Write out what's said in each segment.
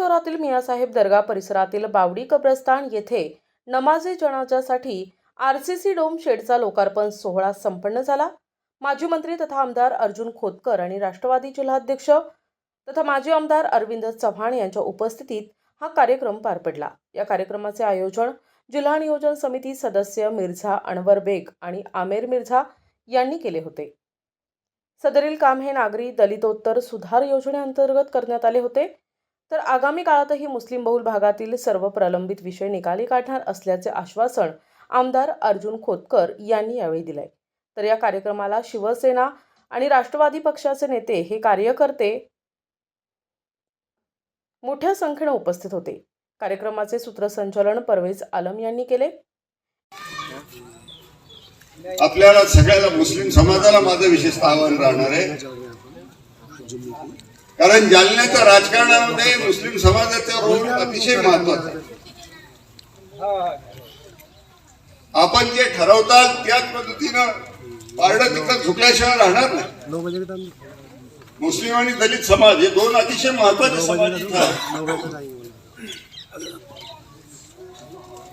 शहरातील मियासाहेब दर्गा परिसरातील बावडी कब्रस्तान येथे नमाजे जनाजासाठी आरसीसी डोम शेडचा लोकार्पण सोहळा संपन्न झाला। माजी मंत्री तथा आमदार अर्जुन खोतकर आणि राष्ट्रवादी जिल्हाध्यक्ष तथा माजी आमदार अरविंद चव्हाण यांच्या उपस्थितीत हा कार्यक्रम पार पडला। या कार्यक्रमाचे आयोजन जिल्हा नियोजन समिती सदस्य मिर्झा अनवर बेग आणि आमेर मिर्झा यांनी केले होते। सदरील काम हे नागरी दलितोत्तर सुधार योजनेअंतर्गत करण्यात आले होते। तर आगामी काळातही मुस्लिम बहुल भागातील सर्व प्रलंबित विषय निकाली काढणार असल्याचे आश्वासन आमदार अर्जुन खोतकर यांनी यावेळी दिले। तर या कार्यक्रमाला शिवसेना आणि राष्ट्रवादी पक्षाचे नेते हे कार्यकर्ते मोठ्या संख्येने उपस्थित होते। कार्यक्रमाचे सूत्रसंचालन परवेज आलम यांनी केले। आपल्याला सगळ्याला मुस्लिम समाजाला माझं विशेष आव्हान राहणार आहे, कारण जालन्याच्या राजकारणामध्ये मुस्लिम समाजाचा रोल अतिशय महत्वाचा आहे। आपण जे ठरवताल त्याच पद्धतीनं पारडं तिकडं झुकल्याशिवाय राहणार नाही। मुस्लिम आणि दलित समाज हे दोन अतिशय महत्वाचे समाज आहेत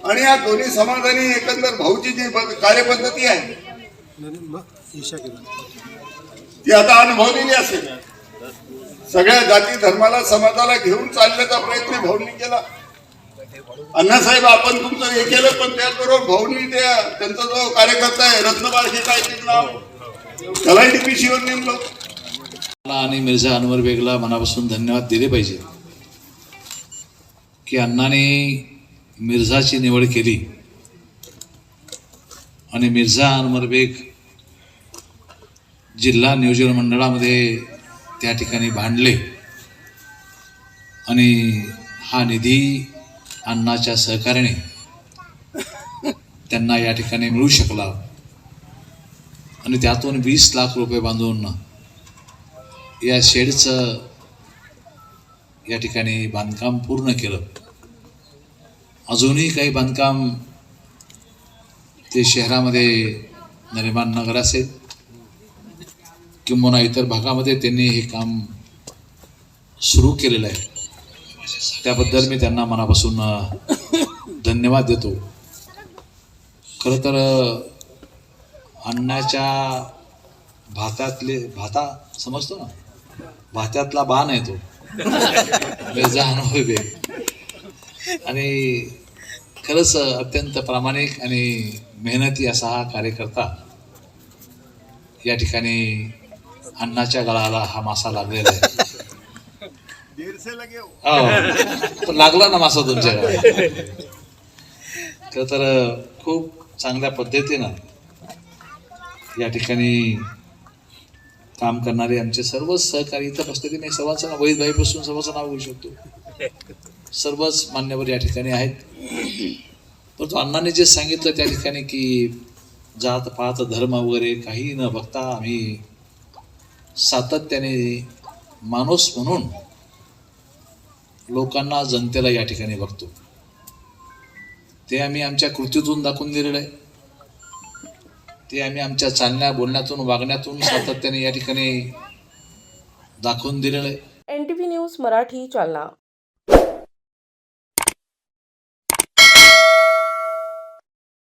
आणि या दोन्ही समाजाने एकंदर भाऊची जी कार्यपद्धती आहे ती आता अनुभवलेली असेल। सगळ्या जाती धर्माला समाजाला घेऊन चालण्याचा प्रयत्न भाऊंनी केला। अण्णासाहेब आपण तुमचं हे केलं, पण त्याचबरोबर भाऊंनी त्यांचा जो कार्यकर्ता आहे रत्नबाळ हे काय नाव त्याला डीपीसी वर नेमलं। आणि मिर्झा अनवर बेगला मनापासून धन्यवाद दिले पाहिजे की अण्णाने मिर्झाची निवड केली आणि मिर्झा अनवर बेग जिल्हा नियोजन मंडळामध्ये त्या ठिकाणी भांडले आणि हा निधी अण्णाच्या सहकार्याने त्यांना या ठिकाणी मिळू शकला आणि त्यातून 20 लाख रुपये बांधून या शेडचं या ठिकाणी बांधकाम पूर्ण केलं। अजूनही काही बांधकाम ते शहरामध्ये नरिमान नगर असेल किंवा इतर भागामध्ये त्यांनी हे काम सुरू केलेलं आहे, त्याबद्दल मी त्यांना मनापासून धन्यवाद देतो। खरं तर अण्णाच्या भाता समजतो ना, भात्यातला बाण आहे तो मिर्झा अनवर बेग आणि खरंच अत्यंत प्रामाणिक आणि मेहनती असा हा कार्यकर्ता या ठिकाणी अण्णाच्या गळाला हा मासा लागलेला आहे। तो लागला ना मासा तुमच्या गळ्यात। खरं तर खूप चांगल्या पद्धतीनं या ठिकाणी काम करणारे आमचे सर्व सहकारी इथं बसलेले नाही, सर्वांचं नाव वैद भाईपासून सर्वांचं नाव घेऊ शकतो, सर्वच मान्यवर या ठिकाणी आहेत। परंतु अण्णांनी जे सांगितलं त्या ठिकाणी की जात पात धर्म वगैरे काही न बघता आम्ही सातत्याने माणूस म्हणून लोकांना जनतेला या ठिकाणी बघतो, ते आम्ही आमच्या कृतीतून दाखवून दिलेलं आहे, ते आम्ही आमच्या चालण्या बोलण्यातून वागण्यातून सातत्याने या ठिकाणी दाखवून दिलेलं आहे। NTV news Marathi Jalna.